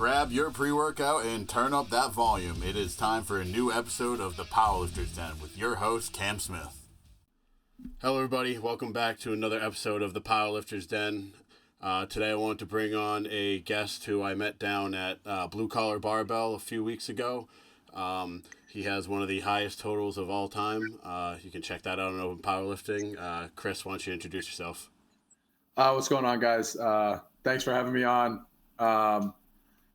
Grab your pre-workout and turn up that volume. It is time for a new episode of the Powerlifter's Den with your host, Cam Smith. Hello, everybody. Welcome back to another episode of the Powerlifter's Den. Today I want to bring on a guest who I met down at Blue Collar Barbell a few weeks ago. He has one of the highest totals of all time. You can check that out on Open Powerlifting. Chris, why don't you introduce yourself? What's going on, guys? Thanks for having me on.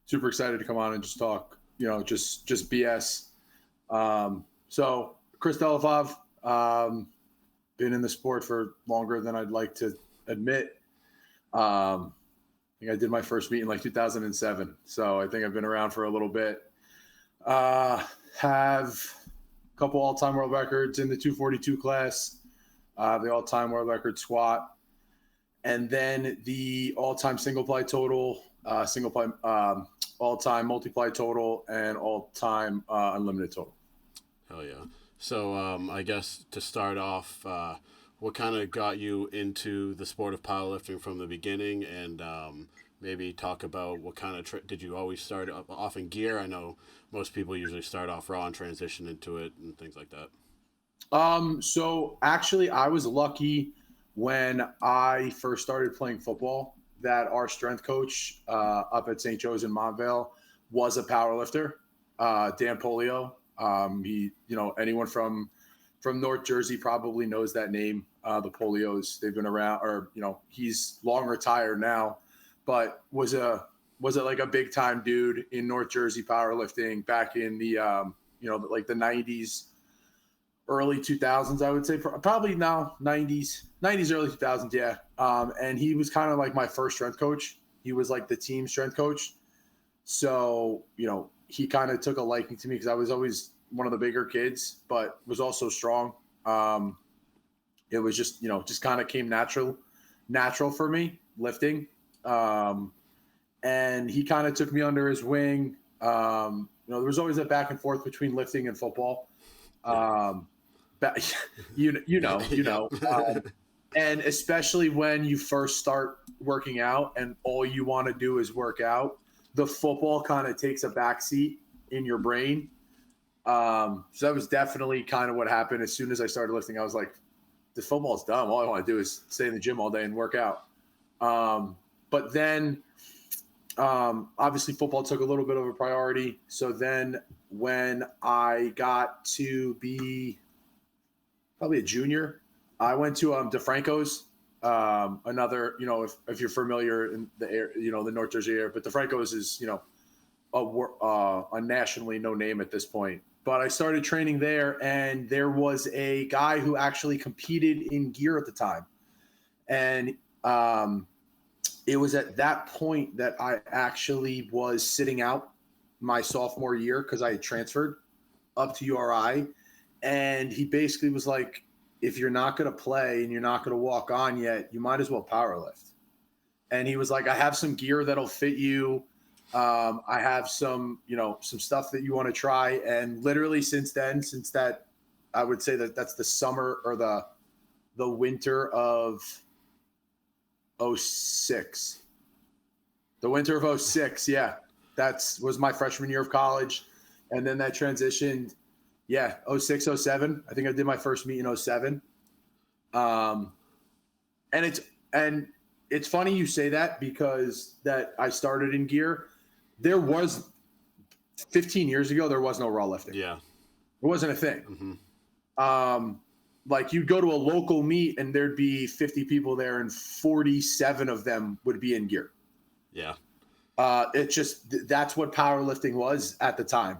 Super excited to come on and just talk, just BS. So Chris Della Fave, been in the sport for longer than I'd like to admit. I think I did my first meet in like 2007. So I think I've been around for a little bit. Have a couple all-time world records in the 242 class, the all-time world record squat, and then the all-time single-ply total, all-time multiply total, and all-time unlimited total. Hell yeah. So I guess to start off, what kind of got you into the sport of powerlifting from the beginning, and maybe talk about what kind of did you always start off in gear? I know most people usually start off raw and transition into it and things like that. So actually I was lucky when I first started playing football that our strength coach up at St. Joe's in Montvale was a powerlifter, Dan Polio. He, anyone from North Jersey probably knows that name. The Polios, they've been around, or, he's long retired now, but was it like a big time dude in North Jersey powerlifting back in the, like the 90s, early 2000s, I would say, probably now 90s, early 2000s. Yeah. And he was kind of like my first strength coach. He was like the team strength coach. So, he kind of took a liking to me because I was always one of the bigger kids, but was also strong. It was just, just kind of came natural for me lifting. And he kind of took me under his wing. There was always a back and forth between lifting and football. And especially when you first start working out and all you want to do is work out, the football kind of takes a backseat in your brain. So that was definitely kind of what happened. As soon as I started lifting, I was like, this football's dumb. All I want to do is stay in the gym all day and work out. But then obviously football took a little bit of a priority. So then when I got to be probably a junior, I went to DeFranco's, another, if you're familiar in the air, the North Jersey area, but DeFranco's is, a nationally known name at this point. But I started training there, and there was a guy who actually competed in gear at the time. And it was at that point that I actually was sitting out my sophomore year because I had transferred up to URI. And he basically was like, if you're not going to play and you're not going to walk on yet, you might as well power lift. And he was like, I have some gear that'll fit you. I have some stuff that you want to try. And literally since that, I would say that's the summer or the winter of 06. The winter of 06. Yeah. Was my freshman year of college. And then that transitioned. Yeah. 06, 07. I think I did my first meet in 07. And it's funny you say that because that I started in gear. There was 15 years ago, there was no raw lifting. Yeah. It wasn't a thing. Mm-hmm. Like you'd go to a local meet and there'd be 50 people there and 47 of them would be in gear. Yeah. It just, that's what powerlifting was at the time.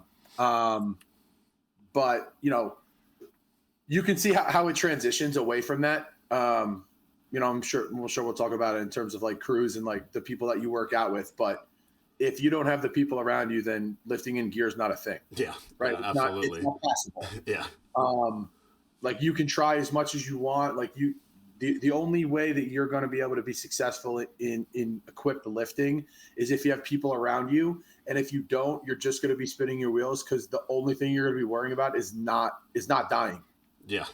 But you can see how it transitions away from that. I'm sure we'll talk about it in terms of like crews and like the people that you work out with, but if you don't have the people around you, then lifting in gear is not a thing. Yeah. Right. Yeah, absolutely. It's not possible. Yeah. Like you can try as much as you want. Like the only way that you're going to be able to be successful in equipped lifting is if you have people around you. And if you don't, you're just going to be spinning your wheels because the only thing you're going to be worrying about is not dying. Yeah.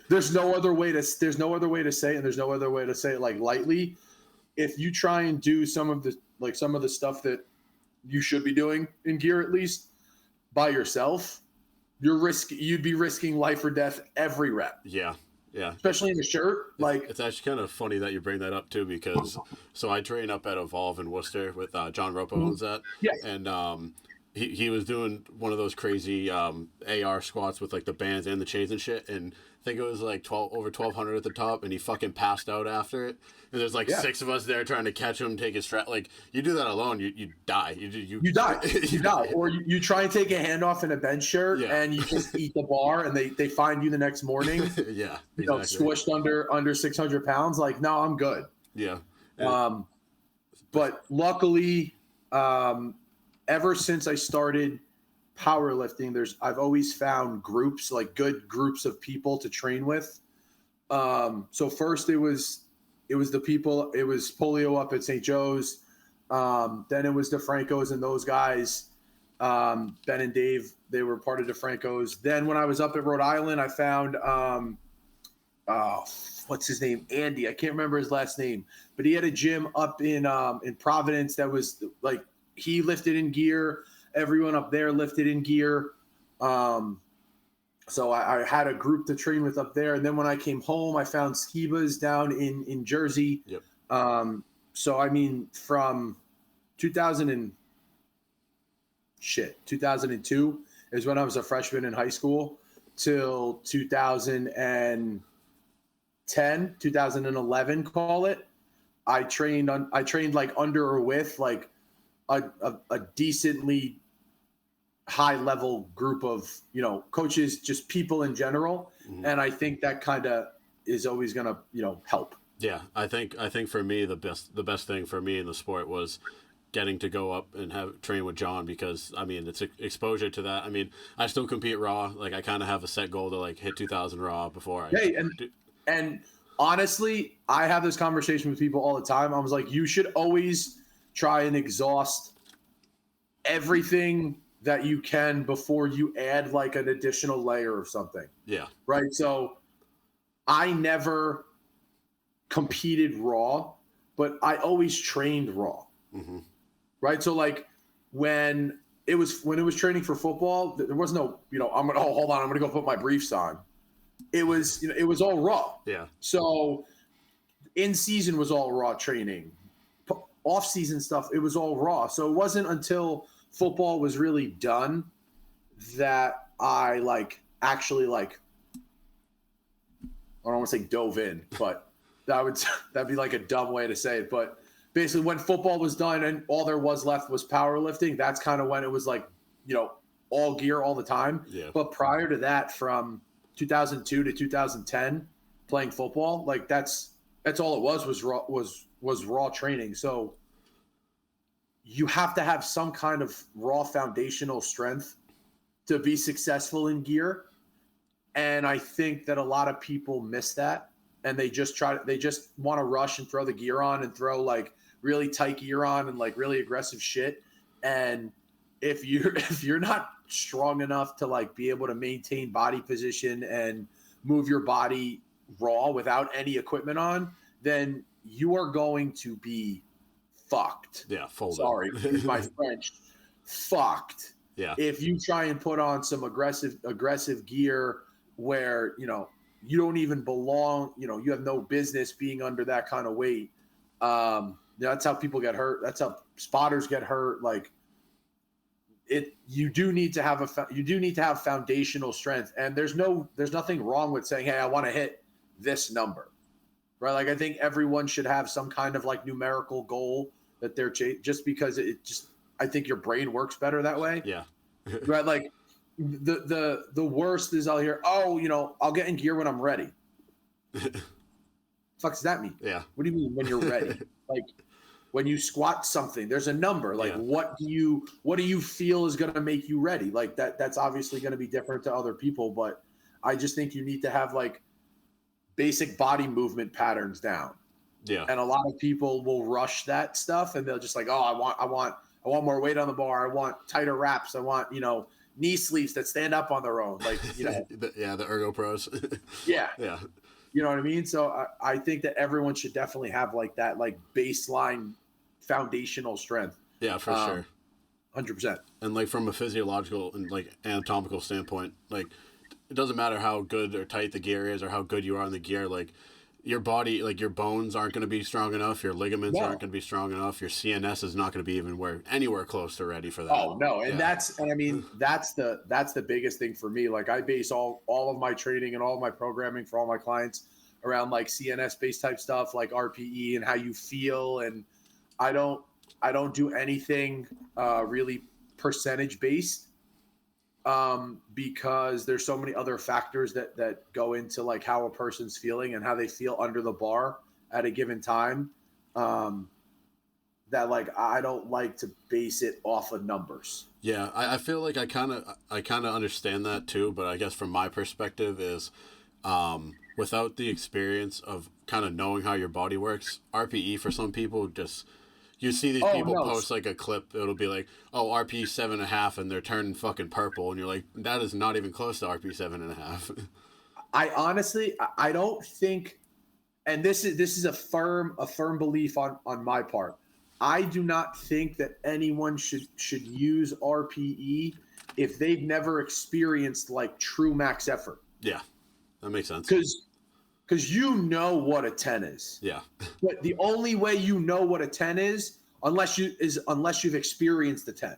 There's no other way to say it, and there's no other way to say it like lightly. If you try and do some of the like some of the stuff that you should be doing in gear, at least by yourself, you'd be risking life or death every rep. Yeah. Yeah. Especially in the shirt. It's actually kind of funny that you bring that up too, because so I train up at Evolve in Worcester with John Ropo owns that. Yeah. And he was doing one of those crazy AR squats with like the bands and the chains and shit, and I think it was like over 1,200 at the top, and he fucking passed out after it. And there's like 6 of us there trying to catch him, take his strap. Like, you do that alone, you die. You die. You die. Or you try and take a hand off in a bench shirt, and you just eat the bar, and they find you the next morning. Yeah, exactly. You know, squished under 600 pounds. Like, no, I'm good. Yeah. But luckily, ever since I started powerlifting, I've always found groups, like good groups of people to train with. So first it was the people, it was Polio up at St. Joe's. Then it was DeFranco's and those guys, Ben and Dave, they were part of DeFranco's. Then when I was up at Rhode Island, I found, what's his name? Andy. I can't remember his last name, but he had a gym up in Providence that was like, he lifted in gear. Everyone up there lifted in gear. So I had a group to train with up there. And then when I came home, I found Skiba's down in Jersey. Yep. So, I mean, from 2002 is when I was a freshman in high school till 2010, 2011, call it. I trained like under or with like a decently high level group of, you know, coaches, just people in general. Mm-hmm. And I think that kind of is always going to, you know, help. Yeah. I think for me, the best thing for me in the sport was getting to go up and train with John, because I mean, it's exposure to that. I mean, I still compete raw. Like, I kind of have a set goal to like hit 2000 raw before and honestly, I have this conversation with people all the time. I was like, you should always try and exhaust everything that you can before you add like an additional layer of something. Yeah. Right. So I never competed raw, but I always trained raw. Mm-hmm. Right. So like when it was training for football, there was no, you know, hold on, I'm going to go put my briefs on. It was, you know, it was all raw. Yeah. So in season was all raw training. Off season stuff, it was all raw. So it wasn't until football was really done that I like actually like, I don't want to say dove in, but that'd be like a dumb way to say it. But basically when football was done and all there was left was powerlifting, that's kind of when it was like, you know, all gear all the time. Yeah. But prior to that, from 2002 to 2010, playing football, like that's all it was raw training. So you have to have some kind of raw foundational strength to be successful in gear. And I think that a lot of people miss that, and they just want to rush and throw the gear on and throw like really tight gear on and like really aggressive shit. And if you're not strong enough to like be able to maintain body position and move your body raw without any equipment on, then you are going to be fucked. Yeah, folded. Sorry, excuse my French. Fucked. Yeah. If you try and put on some aggressive gear where, you know, you don't even belong, you know, you have no business being under that kind of weight. That's how people get hurt. That's how spotters get hurt. Like you do need to have foundational strength, and there's nothing wrong with saying, hey, I want to hit this number. Right. Like, I think everyone should have some kind of like numerical goal that they're just because I think your brain works better that way. Yeah. Right. Like the worst is I'll hear, oh, you know, I'll get in gear when I'm ready. Fuck does that mean? Yeah. What do you mean when you're ready? Like when you squat something, there's a number. Like what do you feel is going to make you ready? Like that's obviously going to be different to other people, but I just think you need to have like basic body movement patterns down. Yeah. And a lot of people will rush that stuff, and they'll just like, oh, I want more weight on the bar. I want tighter wraps. I want, you know, knee sleeves that stand up on their own. Like, you know, the Ergo Pros. Yeah. Yeah. You know what I mean? So I think that everyone should definitely have like that, like baseline foundational strength. Yeah, for sure. 100%. And like from a physiological and like anatomical standpoint, like it doesn't matter how good or tight the gear is or how good you are on the gear, like your body, like your bones aren't going to be strong enough, your ligaments aren't going to be strong enough, your CNS is not going to be anywhere close to ready for that. Oh no, and that's the biggest thing for me. Like I base all of my training and all of my programming for all my clients around like CNS based type stuff, like RPE and how you feel, and I don't do anything really percentage based. Because there's so many other factors that go into like how a person's feeling and how they feel under the bar at a given time. That like, I don't like to base it off of numbers. Yeah. I feel like I kind of understand that too, but I guess from my perspective is, without the experience of kind of knowing how your body works, RPE for some people just, you see these people post like a clip, it'll be like, oh, RP 7.5, and they're turning fucking purple, and you're like, that is not even close to RP 7.5. I honestly, I don't think, and this is a firm belief on my part. I do not think that anyone should use RPE if they've never experienced like true max effort. Yeah, that makes sense. Because you know what a 10 is. Yeah. But the only way you know what a 10 is unless you've experienced the 10.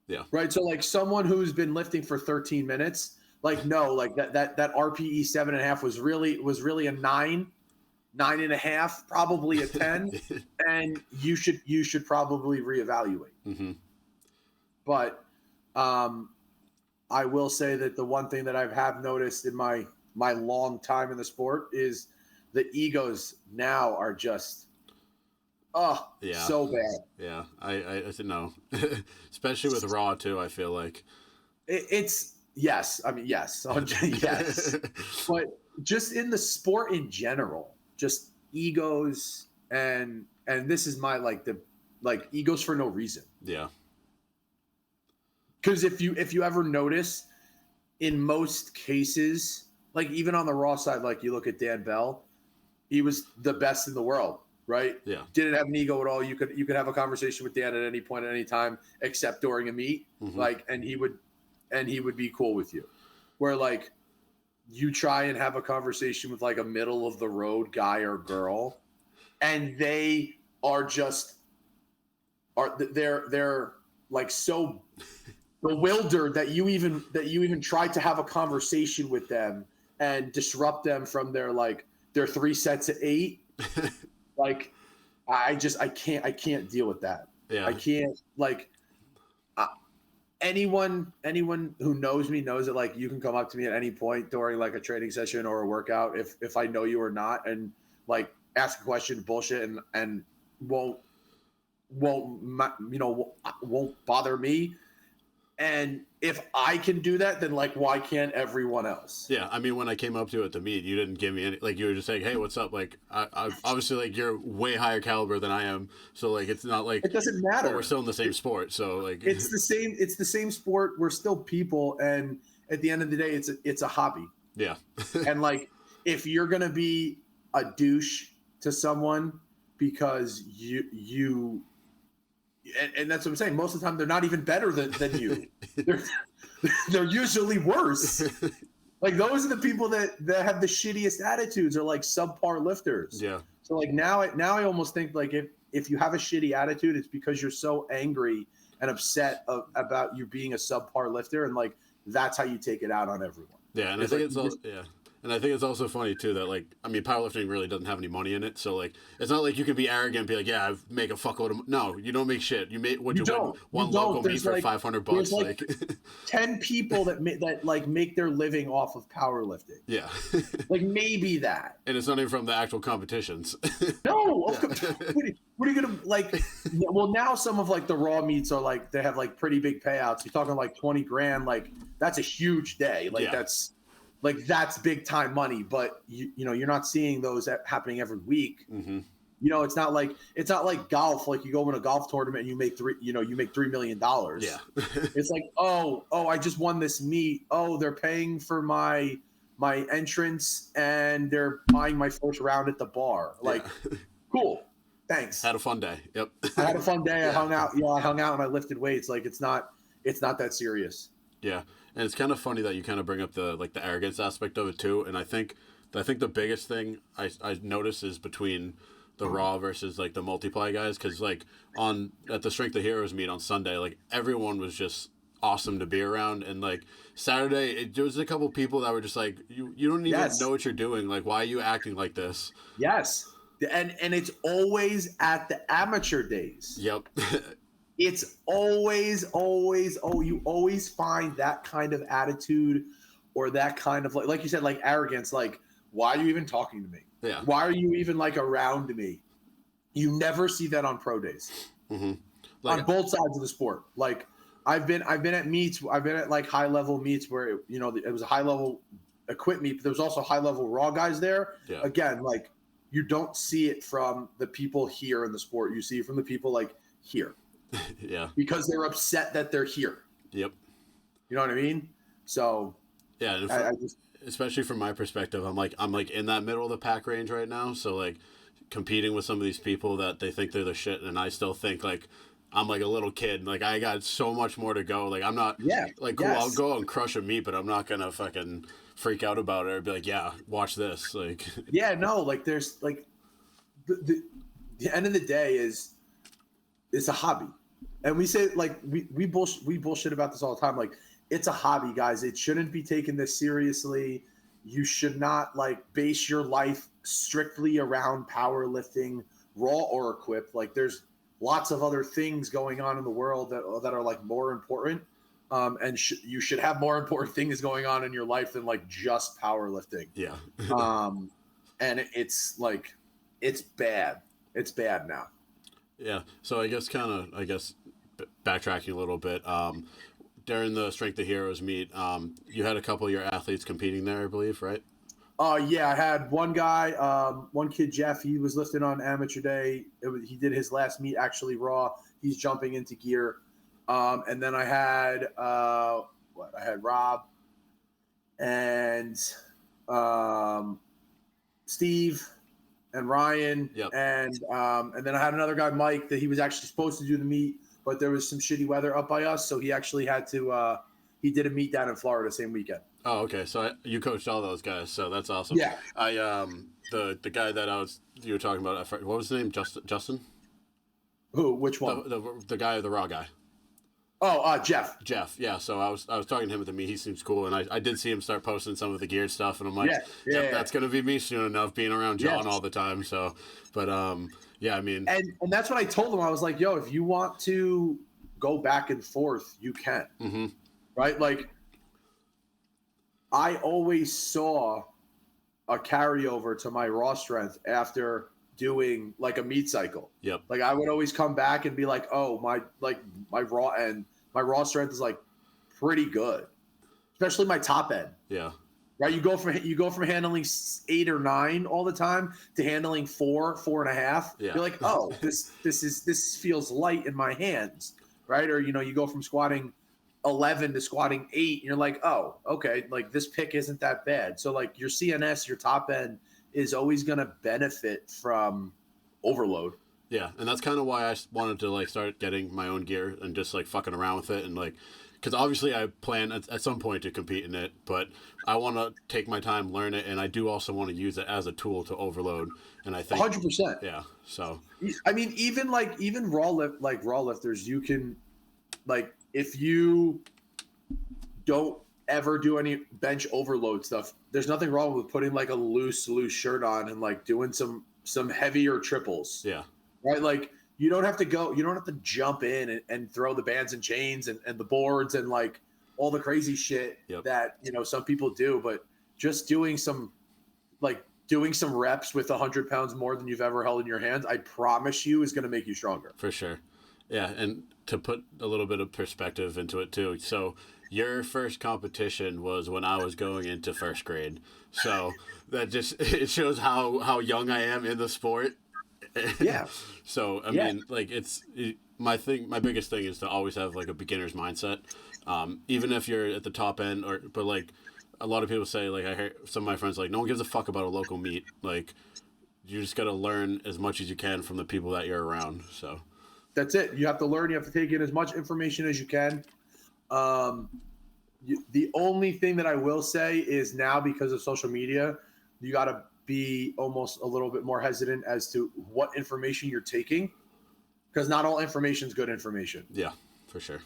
Yeah. Right. So like someone who's been lifting for 13 minutes, like no, like that RPE 7.5 was really a 9.5, probably a 10, and you should probably reevaluate. Mm-hmm. But I will say that the one thing that I have noticed in my long time in the sport is the egos now are just so bad. Yeah, I know. Especially with Raw too, I feel like it's yes. I mean, yes, yes. But just in the sport in general, just egos and this is my egos for no reason. Yeah. Because if you ever notice, in most cases, like even on the Raw side, like you look at Dan Bell, he was the best in the world, right? Yeah. Didn't have an ego at all. You could have a conversation with Dan at any point, at any time, except during a meet. Mm-hmm. Like, and he would be cool with you. Where like you try and have a conversation with like a middle of the road guy or girl, and they are they're like so bewildered that you even tried to have a conversation with them and disrupt them from their 3 sets of 8. Like I can't deal with that. Yeah. I can't anyone who knows me knows that like you can come up to me at any point during like a training session or a workout if I know you or not, and like ask a question, bullshit, and won't bother me. And if I can do that, then like, why can't everyone else? Yeah, I mean, when I came up to you at the meet, you didn't give me any, like, you were just saying, hey, what's up? Like, I obviously, like, you're way higher caliber than I am, so, like, it's not like... It doesn't matter. We're still in the same sport, so, like... It's the same sport. We're still people, and at the end of the day, it's a hobby. Yeah. And, like, if you're going to be a douche to someone because you and that's what I'm saying. Most of the time, they're not even better than you. They're usually worse. Like those are the people that have the shittiest attitudes, or like subpar lifters. Yeah. So like now I almost think like if you have a shitty attitude, it's because you're so angry and upset about you being a subpar lifter, and like that's how you take it out on everyone. Yeah, and I think And I think it's also funny too that like, I mean, powerlifting really doesn't have any money in it, so like it's not like you can be arrogant and be like, yeah, I make a fuckload of no, you don't make shit. You make one local meet for $500. There's like 10 people that make their living off of powerlifting. Yeah. Like maybe that. And it's not even from the actual competitions. No. What are you gonna like? Well, now some of like the Raw meets are like they have like pretty big payouts. You're talking like 20 grand. Like that's a huge day. Like that's big time money, but you know you're not seeing those happening every week. Mm-hmm. You know, it's not like golf. Like you go in a golf tournament and you make $3 million. Yeah. It's like, oh, I just won this meet. Oh, they're paying for my entrance and they're buying my first round at the bar. Like, cool. Thanks. Had a fun day. Yep. I had a fun day. Yeah. I hung out. I hung out and I lifted weights. Like it's not that serious. Yeah, and it's kind of funny that you kind of bring up the arrogance aspect of it too. And I think the biggest thing I notice is between the raw versus like the multiply guys, because like at the Strength of Heroes meet on Sunday, like everyone was just awesome to be around, and like Saturday there was a couple people that were just like you don't even know what you're doing. Like, why are you acting like this? Yes, and it's always at the amateur days. Yep. It's always, you always find that kind of attitude or that kind of like you said, like arrogance. Like, why are you even talking to me? Yeah. Why are you even like around me? You never see that on pro days. Mm-hmm. On both sides of the sport. Like I've been at meets. I've been at like high level meets where it was a high level equip meet, but there was also high level raw guys there. Yeah. Again, like you don't see it from the people here in the sport. You see it from the people like here. Yeah. Because they're upset that they're here. Yep. You know what I mean? So yeah, and especially from my perspective, I'm like in that middle of the pack range right now. So like competing with some of these people that they think they're the shit, and I still think like I'm like a little kid. Like I got so much more to go. Like I'm not cool, I'll go and crush a meet, but I'm not gonna fucking freak out about it or be like, yeah, watch this. Like yeah, no, like there's like the end of the day is it's a hobby. And we say like we bullshit about this all the time. Like it's a hobby, guys. It shouldn't be taken this seriously. You should not like base your life strictly around powerlifting, raw or equipped. Like there's lots of other things going on in the world that are like more important. And you should have more important things going on in your life than like just powerlifting. Yeah. And it's like it's bad. It's bad now. Yeah. So I guess backtracking a little bit, during the Strength of Heroes meet, you had a couple of your athletes competing there, I believe, right? Yeah, I had one guy, one kid, Jeff. He was lifted on amateur day. He did his last meet actually raw. He's jumping into gear. And then I had I had Rob and Steve and Ryan. Yep. And then I had another guy, Mike, that he was actually supposed to do the meet, but there was some shitty weather up by us, so he actually had to. He did a meet down in Florida same weekend. Oh, okay. So you coached all those guys, so that's awesome. Yeah. I the guy that you were talking about, what was his name? Justin. Who? Which one? The guy, the raw guy. Oh, Jeff. Jeff, yeah. So I was talking to him at the meet. He seems cool, and I did see him start posting some of the geared stuff, and I'm like, that's gonna be me soon enough, being around John all the time. So, but yeah, I mean, and that's what I told him. I was like, yo, if you want to go back and forth, you can. Mm-hmm. Right? Like, I always saw a carryover to my raw strength after doing like a meet cycle. Yep. Like I would always come back and be like, oh, my raw strength is like pretty good, especially my top end. Yeah. Right. You go from handling 8 or 9 all the time to handling 4, 4.5. Yeah. You're like, oh, this feels light in my hands. Right. Or, you go from squatting 11 to squatting 8 and you're like, oh, okay. Like this pick isn't that bad. So like your CNS, your top end is always going to benefit from overload. Yeah. And that's kind of why I wanted to like start getting my own gear and just like fucking around with it. And like, because obviously I plan at some point to compete in it, but I want to take my time, learn it. And I do also want to use it as a tool to overload. And I think 100%. Yeah. So, I mean, even raw lifters, you can like, if you don't ever do any bench overload stuff, there's nothing wrong with putting like a loose shirt on and like doing some heavier triples. Yeah. Right. Like you don't have to jump in and throw the bands and chains and the boards and like all the crazy shit that, some people do, but just doing some reps with 100 pounds more than you've ever held in your hands, I promise you is going to make you stronger. For sure. Yeah. And to put a little bit of perspective into it too. So your first competition was when I was going into first grade. So that it shows how young I am in the sport. Yeah. So, I mean, like my biggest thing is to always have like a beginner's mindset. Even if you're at the top end but like a lot of people say, like I hear some of my friends like, no one gives a fuck about a local meet. Like, you just got to learn as much as you can from the people that you're around. So that's it. You have to learn. You have to take in as much information as you can. The only thing that I will say is now, because of social media, you got to be almost a little bit more hesitant as to what information you're taking, because not all information is good information. Yeah, for sure.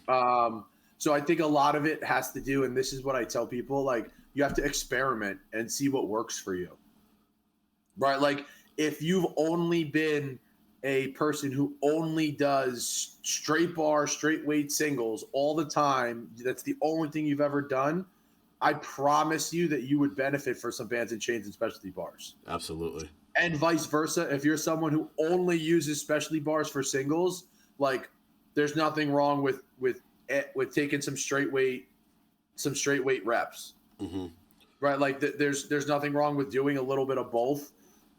So I think a lot of it has to do, and this is what I tell people, like, you have to experiment and see what works for you, right? Like, if you've only been a person who only does straight bar, straight weight singles all the time, that's the only thing you've ever done, I promise you that you would benefit for some bands and chains and specialty bars. Absolutely. And vice versa. If you're someone who only uses specialty bars for singles, like, there's nothing wrong with taking some straight weight reps. Mm-hmm. Right? Like, there's nothing wrong with doing a little bit of both.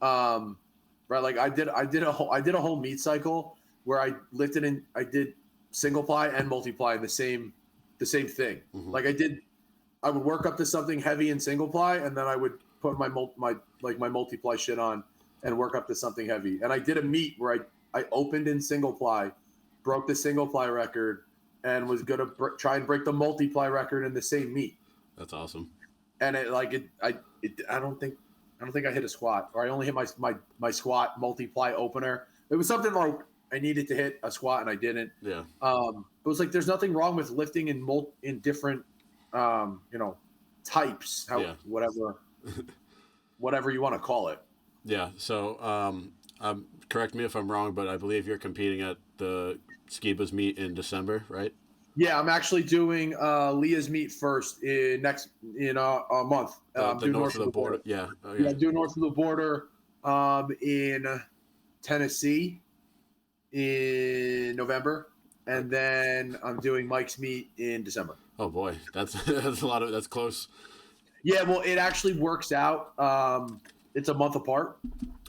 Right? Like, I did a whole meet cycle where I lifted and I did single ply and multiply in the same thing. Mm-hmm. Like, I would work up to something heavy in single ply, and then I would put my multiply shit on and work up to something heavy. And I did a meet where I opened in single ply, broke the single ply record, and was going to try and break the multiply record in the same meet. That's awesome. And I don't think I hit a squat, or I only hit my squat multiply opener. It was something like I needed to hit a squat and I didn't. Yeah. It was like, there's nothing wrong with lifting in different, types, whatever you want to call it. Yeah. So, correct me if I'm wrong, but I believe you're competing at the Skiba's meet in December, right? Yeah, I'm actually doing Leah's meet first in a month. The north of the border. Yeah. Oh, yeah. Yeah, do north of the border in Tennessee in November, and then I'm doing Mike's meet in December. Oh boy, that's that's close. Yeah, well, it actually works out. It's a month apart.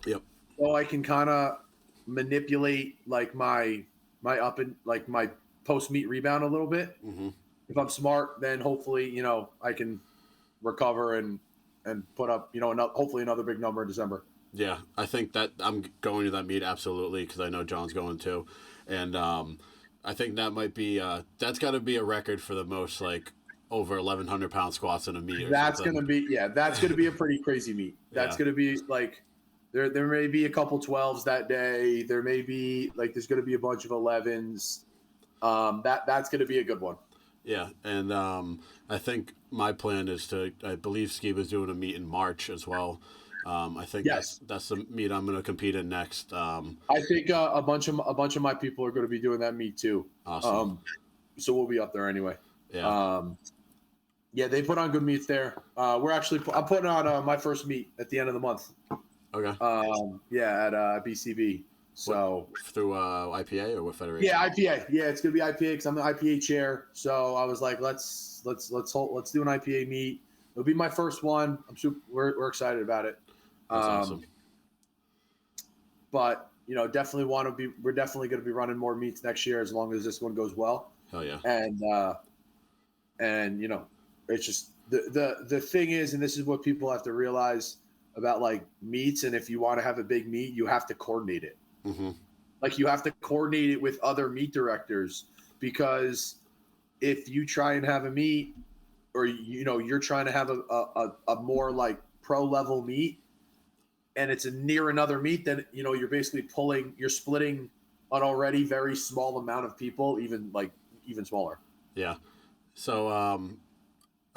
Yep. So I can kind of manipulate like my up and like my post meet rebound a little bit. Mm-hmm. If I'm smart, then hopefully I can recover and put up hopefully another big number in December. Yeah, I think that I'm going to that meet absolutely, because I know John's going too, and I think that might be that's got to be a record for the most, like, over 1,100 pound squats in a meet. That's gonna be a pretty crazy meet. That's gonna be like there may be a couple 12s that day. There may be there's gonna be a bunch of 11s. That's gonna be a good one. Yeah, and I think my plan is I believe Skiba's doing a meet in March as well. I think that's the meet I'm going to compete in next. I think a bunch of my people are going to be doing that meet too. Awesome. So we'll be up there anyway. Yeah. Yeah, they put on good meets there. I'm putting on my first meet at the end of the month. Okay. Yeah, at BCB. So through IPA or what federation? Yeah, IPA. Yeah, it's gonna be IPA because I'm the IPA chair. So I was like, let's do an IPA meet. It'll be my first one. We're excited about it. That's awesome. But definitely we're definitely going to be running more meets next year as long as this one goes well. Hell yeah. And it's just the thing is, and this is what people have to realize about like meets, and if you want to have a big meet, you have to coordinate it. Mm-hmm. Like, you have to coordinate it with other meet directors, because if you try and have a meet, or you're trying to have a more like pro level meet, and it's near another meet, then you're basically splitting an already very small amount of people even smaller. Yeah. So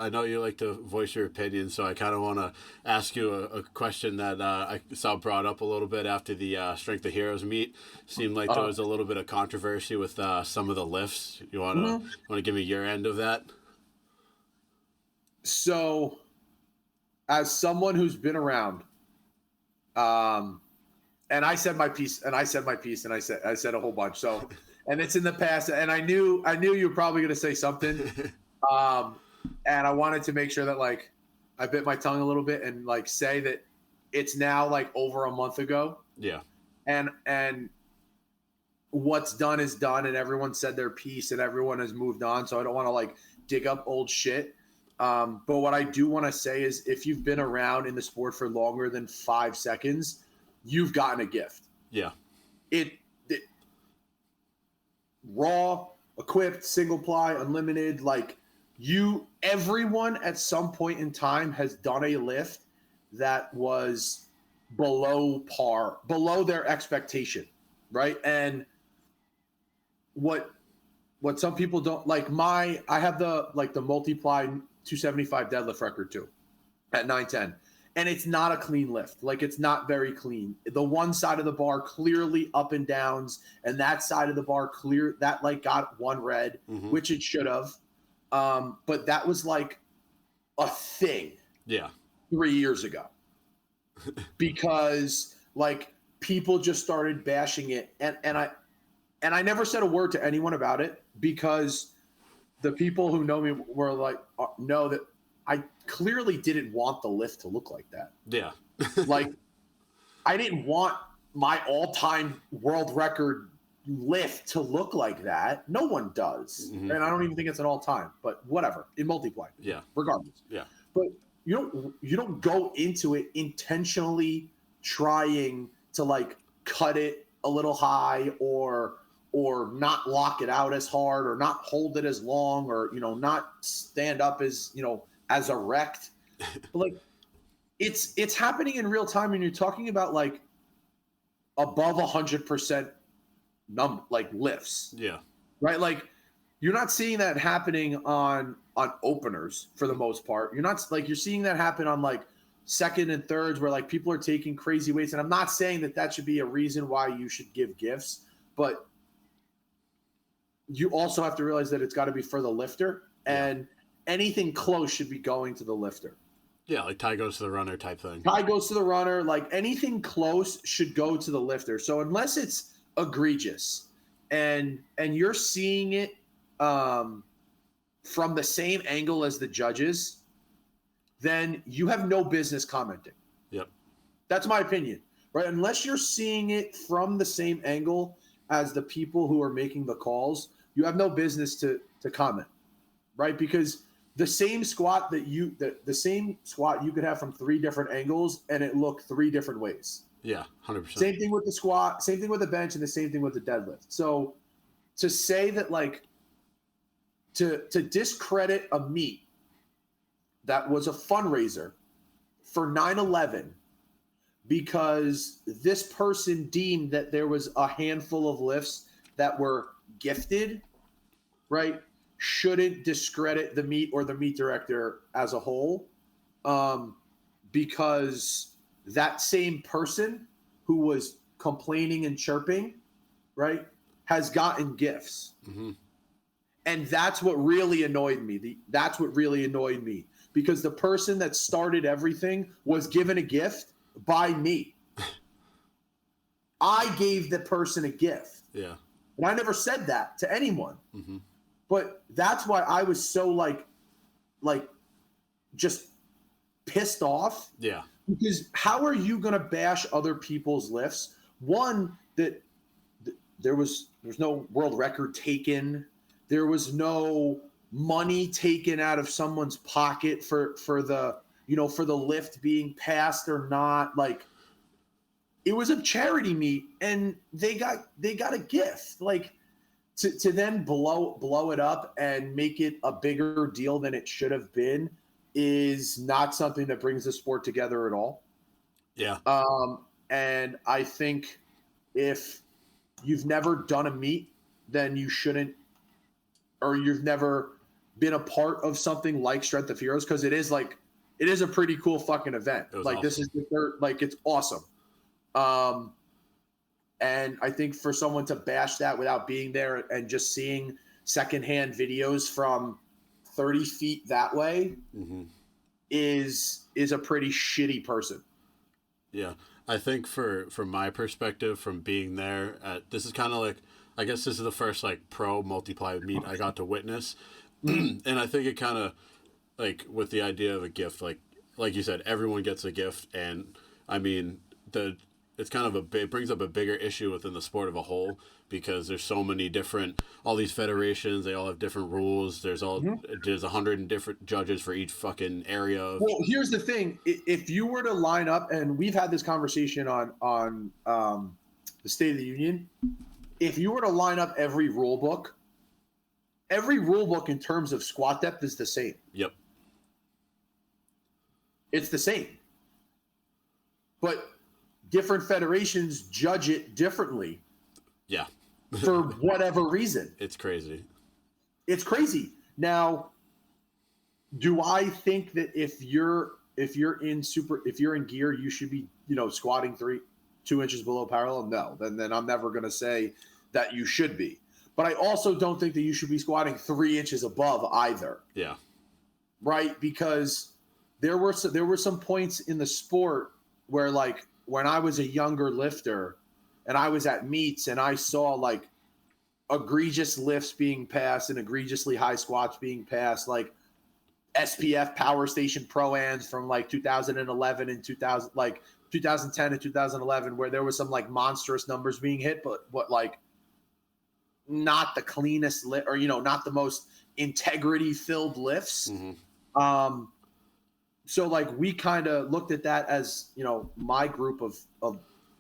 I know you like to voice your opinion, so I kind of want to ask you a question that I saw brought up a little bit after the Strength of Heroes meet. Seemed like there was a little bit of controversy with some of the lifts. You want to give me your end of that? So, as someone who's been around, and I said my piece, and I said a whole bunch. So, and it's in the past, and I knew you were probably going to say something. And I wanted to make sure that like I bit my tongue a little bit and like say that it's now like over a month ago. Yeah. And what's done is done, and everyone said their piece and everyone has moved on. So I don't want to like dig up old shit. But what I do want to say is, if you've been around in the sport for longer than 5 seconds, you've gotten a gift. Yeah. It raw, equipped, single ply, unlimited, like everyone at some point in time has done a lift that was below par, below their expectation, right? And what some people don't like, I have the multiply 275 deadlift record too at 910, and it's not a clean lift. Like, it's not very clean. The one side of the bar clearly up and downs, and that side of the bar got one red, which it should have. But that was like a thing 3 years ago because like people just started bashing it. And I never said a word to anyone about it because the people who know me were like, know that I clearly didn't want the lift to look like that. Yeah. Like, I didn't want my all-time world record lift to look like that. No one does. And I don't even think it's an all-time, but whatever, in multiply. Yeah. Regardless. Yeah. But you don't go into it intentionally trying to like cut it a little high or not lock it out as hard or not hold it as long or, not stand up as, as erect. But like, it's happening in real time, and you're talking about like above 100% like lifts. Yeah. Right. Like, you're not seeing that happening on openers for the most part. You're not like, you're seeing that happen on like second and thirds where like people are taking crazy weights. And I'm not saying that should be a reason why you should give gifts, but you also have to realize that it's got to be for the lifter, and anything close should be going to the lifter. Yeah, like tie goes to the runner type thing. Tie goes to the runner. Like, anything close should go to the lifter. So unless it's egregious and you're seeing it from the same angle as the judges, then you have no business commenting. Yep. That's my opinion, right? Unless you're seeing it from the same angle as the people who are making the calls, you have no business to comment, right? Because the same squat the same squat you could have from 3 different angles and it looked 3 different ways. Yeah, 100%. Same thing with the squat, same thing with the bench, and the same thing with the deadlift. So to say that, like, to discredit a meet that was a fundraiser for 9/11 because this person deemed that there was a handful of lifts that were gifted, right, shouldn't discredit the meet or the meet director as a whole, because that same person who was complaining and chirping, right, has gotten gifts. And that's what really annoyed me. That's what really annoyed me, because the person that started everything was given a gift by me. I gave the person a gift. Yeah. And I never said that to anyone. But that's why I was so like just pissed off. Yeah. Because how are you going to bash other people's lifts? One, that there's no world record taken. There was no money taken out of someone's pocket for the lift being passed or not. Like, it was a charity meet and they got a gift. Like, to then blow it up and make it a bigger deal than it should have been is not something that brings the sport together at all. Yeah. And I think if you've never done a meet, then you shouldn't, or you've never been a part of something like Strength of Heroes, because it is a pretty cool fucking event. Like, awesome. This is the third, like, it's awesome. And I think for someone to bash that without being there and just seeing secondhand videos from 30 feet that way is a pretty shitty person. Yeah. I think from my perspective, from being there, this is kind of like, I guess this is the first like pro multiply meet I got to witness. And I think it kind of, like, with the idea of a gift, like you said, everyone gets a gift. And I mean, it's kind of it brings up a bigger issue within the sport of a whole, because there's so many different, all these federations, they all have different rules. There's 100 different judges for each fucking area of... Well, here's the thing. If you were to line up, and we've had this conversation on the State of the Union, if you were to line up every rule book in terms of squat depth is the same. Yep. It's the same. But different federations judge it differently. Yeah. For whatever reason. It's crazy. It's crazy. Now, do I think that if you're in gear, you should be, squatting 2 inches below parallel? No. Then I'm never going to say that you should be. But I also don't think that you should be squatting 3 inches above either. Yeah. Right? Because there were some points in the sport where, like, when I was a younger lifter and I was at meets and I saw, like, egregious lifts being passed and egregiously high squats being passed, like SPF Power Station Pro-Ams from, like, 2011 and 2010 and 2011, where there was some, like, monstrous numbers being hit, but like, not the cleanest lift, or, not the most integrity-filled lifts. Mm-hmm. So, like, we kind of looked at that as, my group of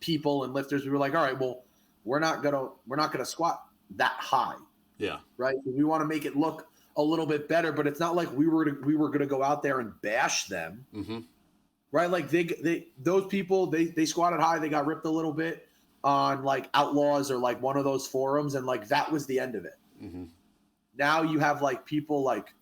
people and lifters. We were like, all right, well, we're not gonna squat that high. Yeah. Right. We want to make it look a little bit better, but it's not like we were gonna go out there and bash them. Mm-hmm. Right. Like those people, they squatted high. They got ripped a little bit on, like, Outlaws or, like, one of those forums, and, like, that was the end of it. Mm-hmm. Now you have, like, people like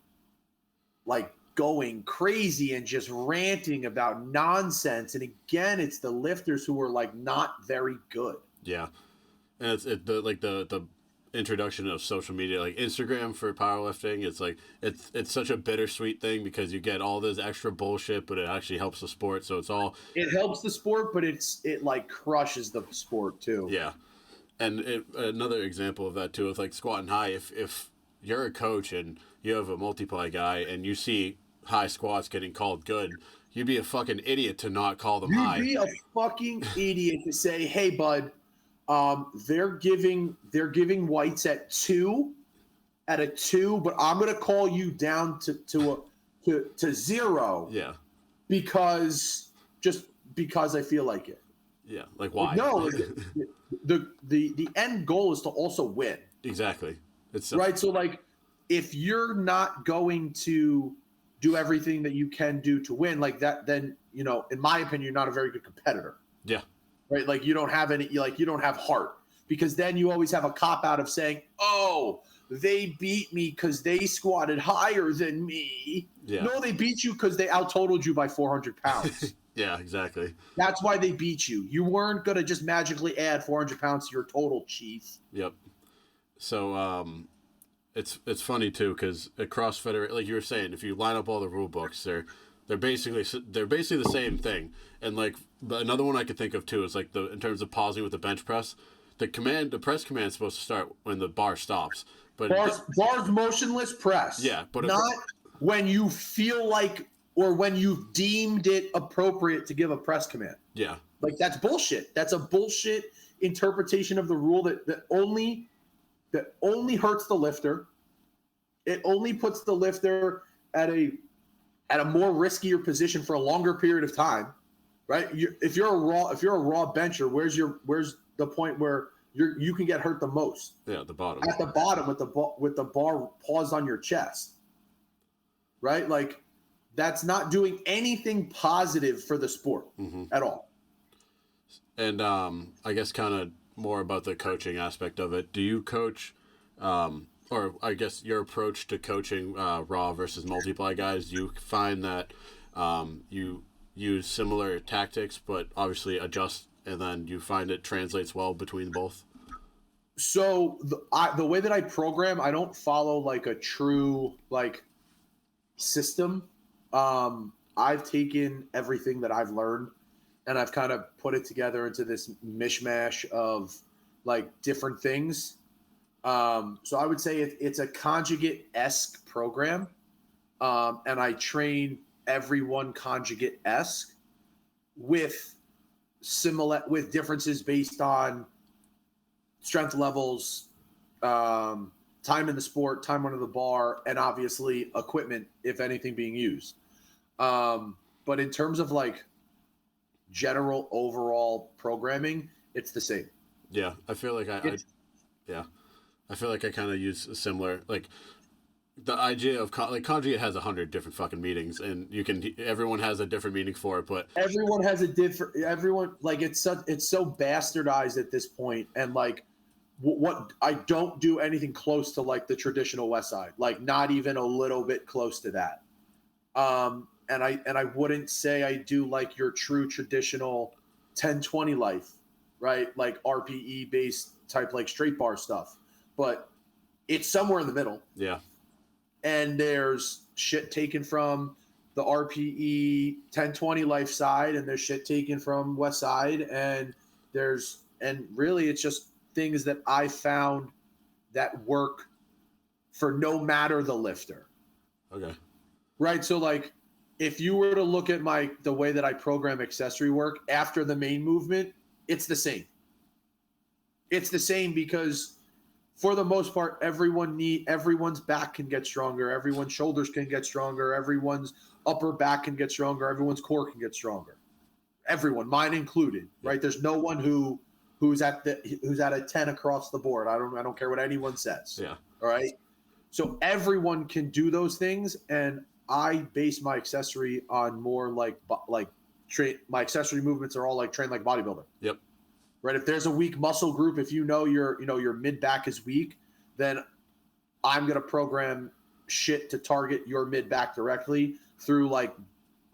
going crazy and just ranting about nonsense. And again, it's the lifters who are, like, not very good. Yeah. And the introduction of social media, like Instagram for powerlifting, it's like it's such a bittersweet thing, because you get all this extra bullshit, but it actually helps the sport. So it helps the sport, but it like crushes the sport too. Yeah. And another example of that too, with, like, squatting high, if you're a coach and you have a multiply guy and you see high squats getting called good, you'd be a fucking idiot to not call them high. You'd be a fucking idiot to say, hey, bud, they're giving whites at 2, but I'm going to call you down to 0. Yeah. Because I feel like it. Yeah. Like, why? No, the end goal is to also win. Exactly. It's right. So, like, if you're not going to do everything that you can do to win, like that, then, in my opinion, you're not a very good competitor. Yeah. Right. Like, you don't have you don't have heart, because then you always have a cop out of saying, oh, they beat me because they squatted higher than me. Yeah. No, they beat you because they out-totaled you by 400 pounds. Yeah, exactly. That's why they beat you. You weren't going to just magically add 400 pounds to your total, chief. Yep. So, it's funny too, because across federation, like you were saying, if you line up all the rule books, they're basically the same thing. And, like, another one I could think of too is, like, in terms of pausing with the bench press, the press command is supposed to start when the bar stops. But bars motionless press. Yeah, but not when you feel like, or when you've deemed it appropriate to give a press command. Yeah. Like, that's bullshit. That's a bullshit interpretation of the rule that only hurts the lifter. It only puts the lifter at a more riskier position for a longer period of time, right? If you're a raw bencher, where's the point where you can get hurt the most? Yeah, the bottom. At the bottom with the bar paused on your chest, right? Like, that's not doing anything positive for the sport at all. And I guess kind of more about the coaching aspect of it. Do you coach, or I guess your approach to coaching raw versus multiply guys, do you find that you use similar tactics but obviously adjust, and then you find it translates well between both? So the way that I program, I don't follow, like, a true, like, system. I've taken everything that I've learned and I've kind of put it together into this mishmash of, like, different things. So I would say it's a conjugate-esque program. And I train everyone conjugate-esque with differences based on strength levels, time in the sport, time under the bar, and obviously equipment, if anything, being used. But in terms of like general overall programming, it's the same. Yeah, I feel like I feel like I kind of use a similar, like, the idea of like conjugate has 100 different fucking meanings, and everyone has a different meaning for it, but everyone has a different, like it's so bastardized at this point, and like what I don't do anything close to like the traditional West Side, like not even a little bit close to that. And I wouldn't say I do like your true traditional 10-20 life, right? Like RPE based type, like straight bar stuff, but it's somewhere in the middle. Yeah. And there's shit taken from the RPE 10-20 life side, and there's shit taken from West Side, and really it's just things that I found that work for no matter the lifter. Okay. Right. So like if you were to look at the way that I program accessory work after the main movement, it's the same. It's the same because for the most part, everyone's back can get stronger. Everyone's shoulders can get stronger. Everyone's upper back can get stronger. Everyone's core can get stronger. Everyone, mine included, right? There's no one who's at a 10 across the board. I don't care what anyone says. Yeah. All right. So everyone can do those things, and I base my accessory on more my accessory movements are all like trained like bodybuilder. Yep. Right. If there's a weak muscle group, if your mid back is weak, then I'm going to program shit to target your mid back directly through like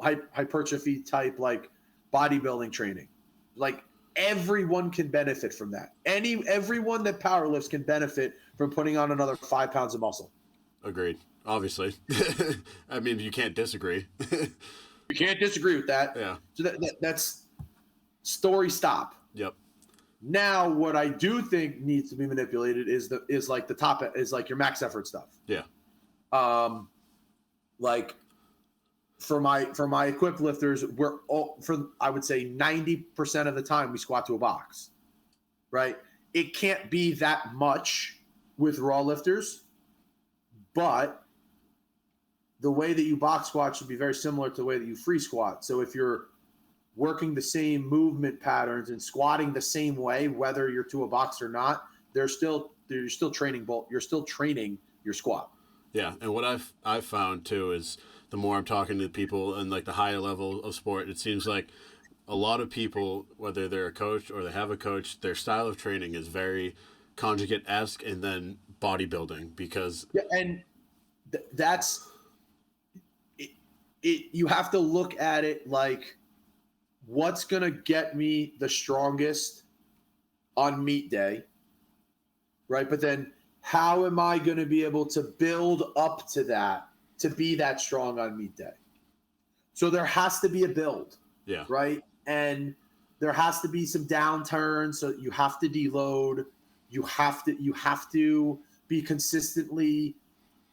hypertrophy type, like bodybuilding training. Like everyone can benefit from that. Everyone that powerlifts can benefit from putting on another 5 pounds of muscle. Agreed. Obviously. I mean, you can't disagree. You can't disagree with that. Yeah. So that's story stop. Yep. Now, what I do think needs to be manipulated is like your max effort stuff. Yeah. Like for my equipped lifters, I would say 90% of the time we squat to a box, right? It can't be that much with raw lifters, but the way that you box squat should be very similar to the way that you free squat. So if you're working the same movement patterns and squatting the same way, whether you're to a box or not, you're still training your squat. Yeah, and what I've found too is the more I'm talking to people in like the higher level of sport, it seems like a lot of people, whether they're a coach or they have a coach, their style of training is very conjugate-esque and then bodybuilding because and that's it. You have to look at it like, what's going to get me the strongest on meet day, right? But then how am I going to be able to build up to that to be that strong on meet day? So there has to be a build, yeah, right? And there has to be some downturns. So you have to deload. You have to be consistently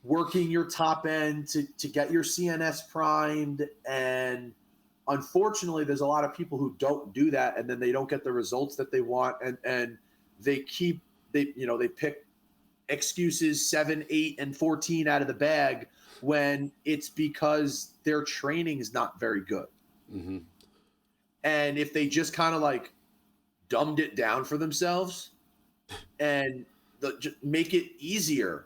working your top end to get your CNS primed. And unfortunately, there's a lot of people who don't do that, and then they don't get the results that they want, and they pick excuses 7, 8, and 14 out of the bag when it's because their training is not very good. Mm-hmm. And if they just kind of like dumbed it down for themselves and just make it easier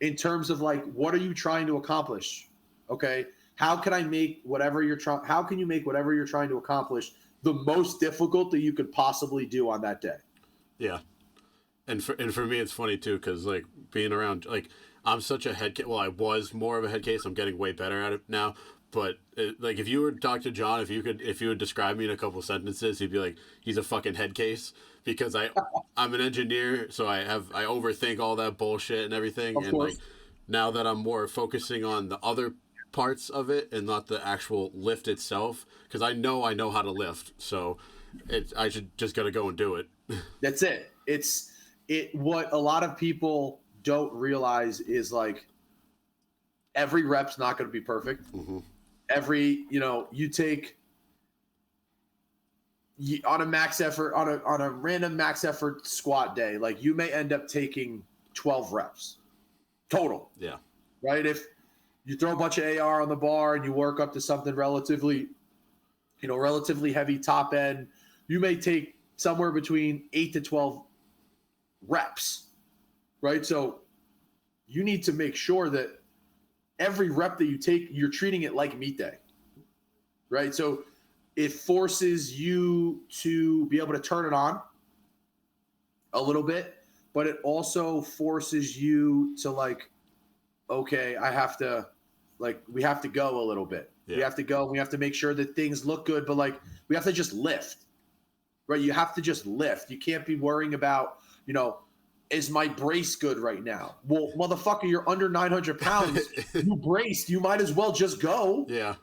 in terms of like, what are you trying to accomplish? Okay. How can you make whatever you're trying to accomplish the most difficult that you could possibly do on that day? Yeah. And for me, it's funny too, because like being around, like I'm such a head case. Well, I was more of a head case. I'm getting way better at it now. But like if you were to talk to John, if you would describe me in a couple sentences, he'd be like, he's a fucking head case, because I'm an engineer, so I overthink all that bullshit and everything. And like now that I'm more focusing on the other parts of it and not the actual lift itself, because I know how to lift, so I should just gotta go and do it. That's it. What a lot of people don't realize is like every rep's not going to be perfect. Mm-hmm. You take on a max effort, on a random max effort squat day, like you may end up taking 12 reps total. Yeah. Right. If you throw a bunch of AR on the bar and you work up to something relatively heavy top end, you may take somewhere between 8 to 12 reps. Right. So you need to make sure that every rep that you take, you're treating it like meet day. Right. So it forces you to be able to turn it on a little bit, but it also forces you to like, okay, we have to go a little bit. Yeah. We have to go. We have to make sure that things look good, but like we have to just lift, right? You have to just lift. You can't be worrying about, is my brace good right now? Well, motherfucker, you're under 900 pounds. You braced. You might as well just go. Yeah.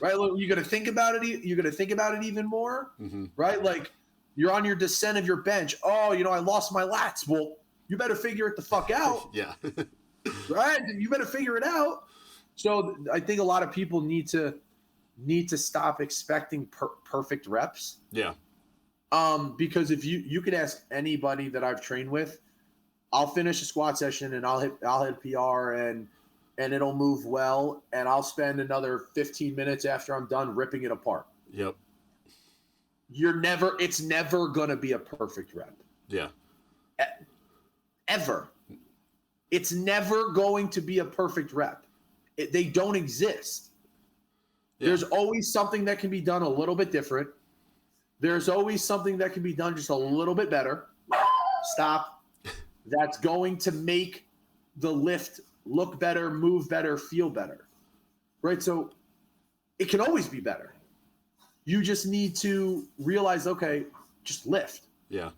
Right? You're going to think about it. You're going to think about it even more, right? Like you're on your descent of your bench. Oh, I lost my lats. Well, you better figure it the fuck out. Yeah. Right? You better figure it out. So I think a lot of people need to stop expecting perfect reps. Yeah. Because if you could ask anybody that I've trained with, I'll finish a squat session and I'll hit PR and it'll move well, and I'll spend another 15 minutes after I'm done ripping it apart. Yep. It's never going to be a perfect rep. Yeah. Ever. It's never going to be a perfect rep. They don't exist. Yeah. There's always something that can be done a little bit different. There's always something that can be done just a little bit better. Stop. That's going to make the lift look better, move better, feel better, right? So it can always be better. You just need to realize, okay, just lift. Yeah.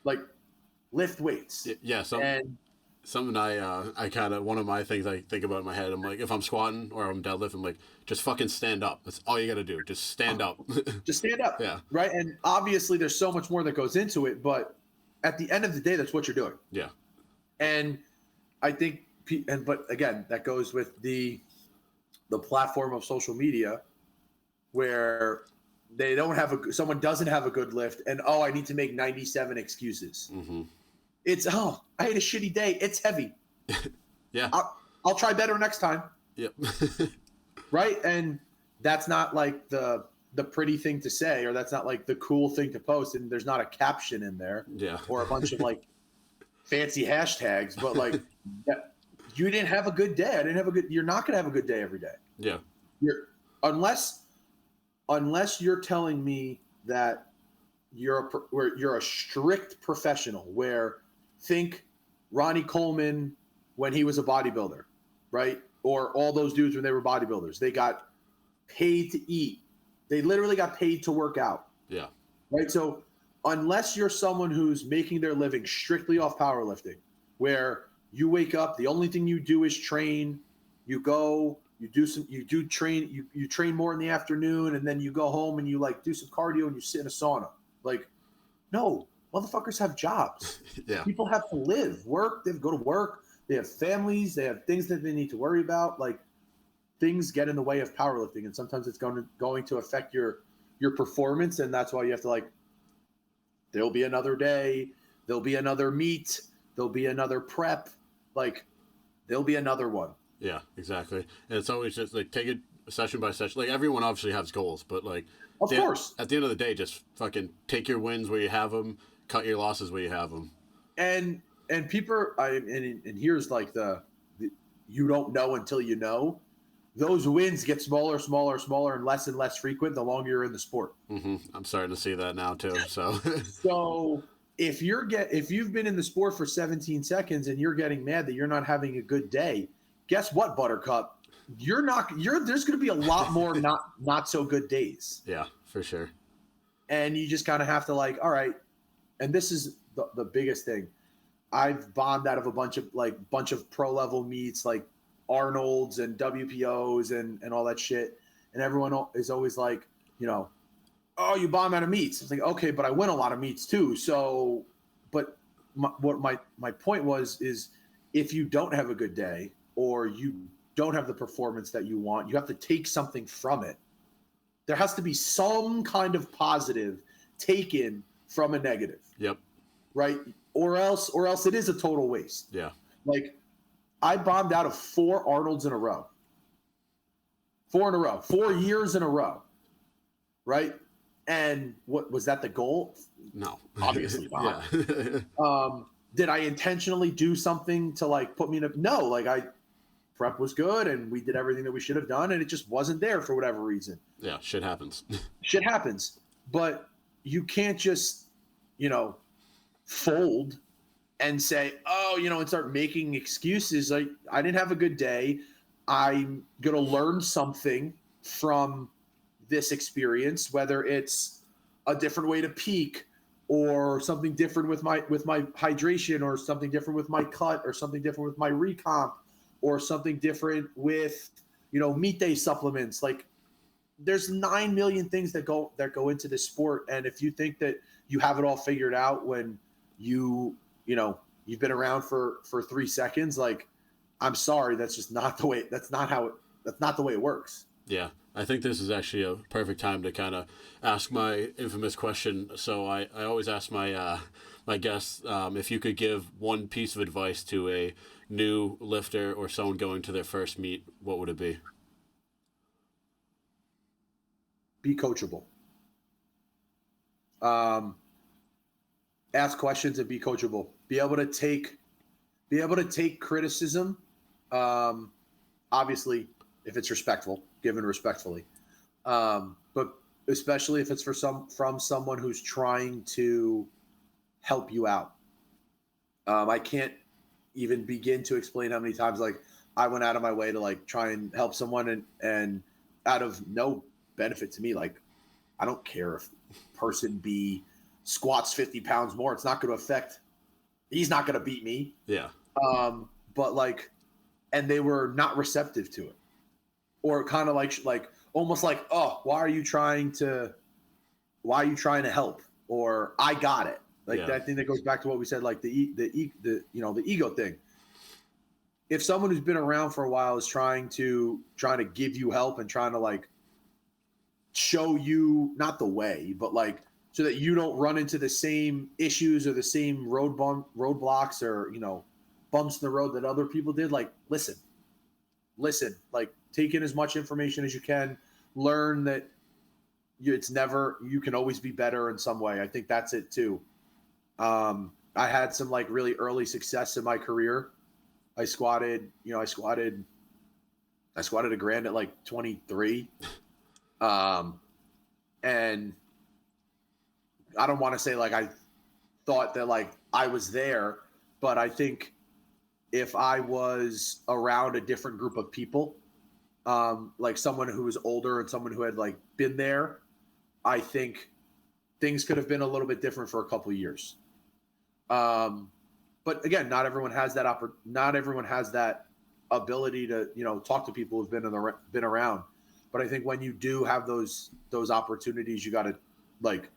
Like lift weights. Yeah. Something I kind of, one of my things I think about in my head, I'm like, if I'm squatting or I'm deadlifting, I'm like, just fucking stand up. That's all you got to do. Just stand up. Just stand up. Yeah. Right. And obviously there's so much more that goes into it, but at the end of the day, that's what you're doing. Yeah. And I think, but again, that goes with the platform of social media where they don't have someone doesn't have a good lift and, I need to make 97 excuses. Mm-hmm. It's, I had a shitty day. It's heavy. Yeah. I'll try better next time. Yep. Right. And that's not like the pretty thing to say, or that's not like the cool thing to post. And there's not a caption in there. Yeah. Or a bunch of like fancy hashtags, but like, you didn't have a good day. You're not going to have a good day every day. Yeah. Unless you're telling me that you're a strict professional, where think Ronnie Coleman when he was a bodybuilder, right? Or all those dudes when they were bodybuilders, they got paid to eat. They literally got paid to work out. Yeah. Right. So unless you're someone who's making their living strictly off powerlifting, where you wake up, the only thing you do is train, you train more in the afternoon, and then you go home and you like do some cardio and you sit in a sauna. Like, no, motherfuckers have jobs. Yeah. People have to live, work, they go to work, they have families, they have things that they need to worry about. Like, things get in the way of powerlifting, and sometimes it's going to affect your performance, and that's why you have to, like, there'll be another day, there'll be another meet, there'll be another prep, like there'll be another one. Yeah, exactly. And it's always just like take it session by session. Like everyone obviously has goals, but like of course, at the end of the day, just fucking take your wins where you have them, cut your losses where you have them. And people, and here's like the you don't know until you know. Those wins get smaller, and less frequent the longer you're in the sport. Mm-hmm. I'm starting to see that now too. So if you've been in the sport for 17 seconds and you're getting mad that you're not having a good day, guess what, Buttercup? There's going to be a lot more not so good days. Yeah, for sure. And you just kind of have to like, all right. And this is the biggest thing. I've bombed out of a bunch of pro level meets, like Arnold's and WPOs and all that shit. And everyone is always like, oh, you bomb out of meets. It's like, okay, but I win a lot of meets too. So, but my point is if you don't have a good day or you don't have the performance that you want, you have to take something from it. There has to be some kind of positive taken from a negative. Yep. Right? Or else it is a total waste. Yeah. Like, I bombed out of 4 Arnolds in a row. 4 in a row. 4 years in a row. Right? And what was that the goal? No. Obviously not. Yeah. Did I intentionally do something to like put me in a no, like prep was good and we did everything that we should have done and it just wasn't there for whatever reason. Yeah, shit happens. Shit happens. But you can't just, fold and say, oh, and start making excuses. Like, I didn't have a good day. I'm going to learn something from this experience, whether it's a different way to peak or something different with my hydration or something different with my cut or something different with my recomp or something different with, meat day supplements. Like, there's 9 million things that go into this sport. And if you think that you have it all figured out when you've been around for 3 seconds, like, I'm sorry, that's just not the way. That's not the way it works. Yeah, I think this is actually a perfect time to kind of ask my infamous question. So I always ask my my guests if you could give one piece of advice to a new lifter or someone going to their first meet, what would it be? Be coachable. Ask questions and be coachable. Be able to take criticism. Obviously, if it's respectful, given respectfully. But especially if it's from someone who's trying to help you out. I can't even begin to explain how many times like I went out of my way to like try and help someone and out of no benefit to me. Like, I don't care if person B squats 50 pounds more. It's not going to affect. He's not going to beat me. Yeah. But like, and they were not receptive to it, or kind of like almost like, oh, why are you trying to help? Or I got it. Like, that thing that goes back to what we said, like the ego thing. If someone who's been around for a while is trying to give you help and trying to like show you not the way, but like so that you don't run into the same issues or the same roadblocks or bumps in the road that other people did, like listen, like take in as much information as you can, learn that you can always be better in some way. I think that's it too. I had some like really early success in my career. I squatted a grand at like 23. And I don't want to say like I thought that like I was there, but I think if I was around a different group of people, like someone who was older and someone who had like been there, I think things could have been a little bit different for a couple of years. But again, not everyone has that ability to, talk to people who've been around. But I think when you do have those opportunities, you got to like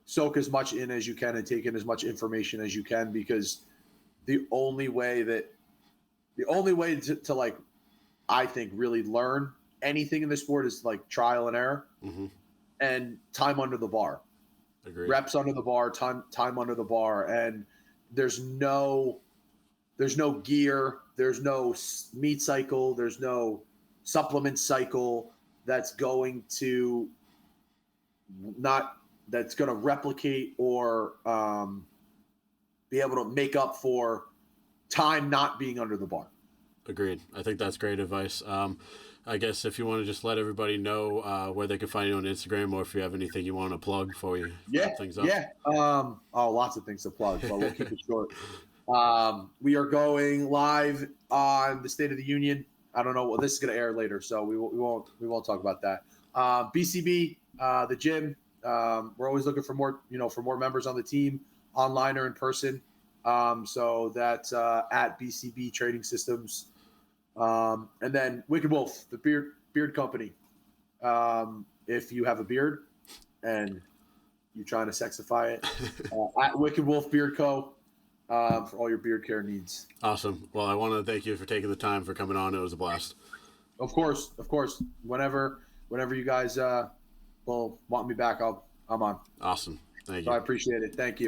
soak as much in as you can and take in as much information as you can, because the only way to like, I think really learn anything in the sport is like trial and error and time under the bar. Agreed. Reps under the bar, time under the bar. And there's no gear, there's no meat cycle, there's no supplement cycle that's going to replicate or be able to make up for time not being under the bar. Agreed. I think that's great advice. I guess if you want to just let everybody know where they can find you on Instagram, or if you have anything you want to plug before we wrap things up. Yeah. Lots of things to plug, but we'll keep it short. We are going live on the State of the Union. I don't know. Well, this is going to air later, so we won't talk about that. BCB, the gym. We're always looking for more members on the team, online or in person. So that's at BCB Trading Systems. And then Wicked Wolf, the beard company. If you have a beard and you're trying to sexify it, at Wicked Wolf Beard Co. For all your beard care needs. Awesome. Well, I want to thank you for taking the time for coming on. It was a blast. Of course. Whenever you guys will want me back, I'm on. Awesome. Thank So I you. appreciate it. Thank you.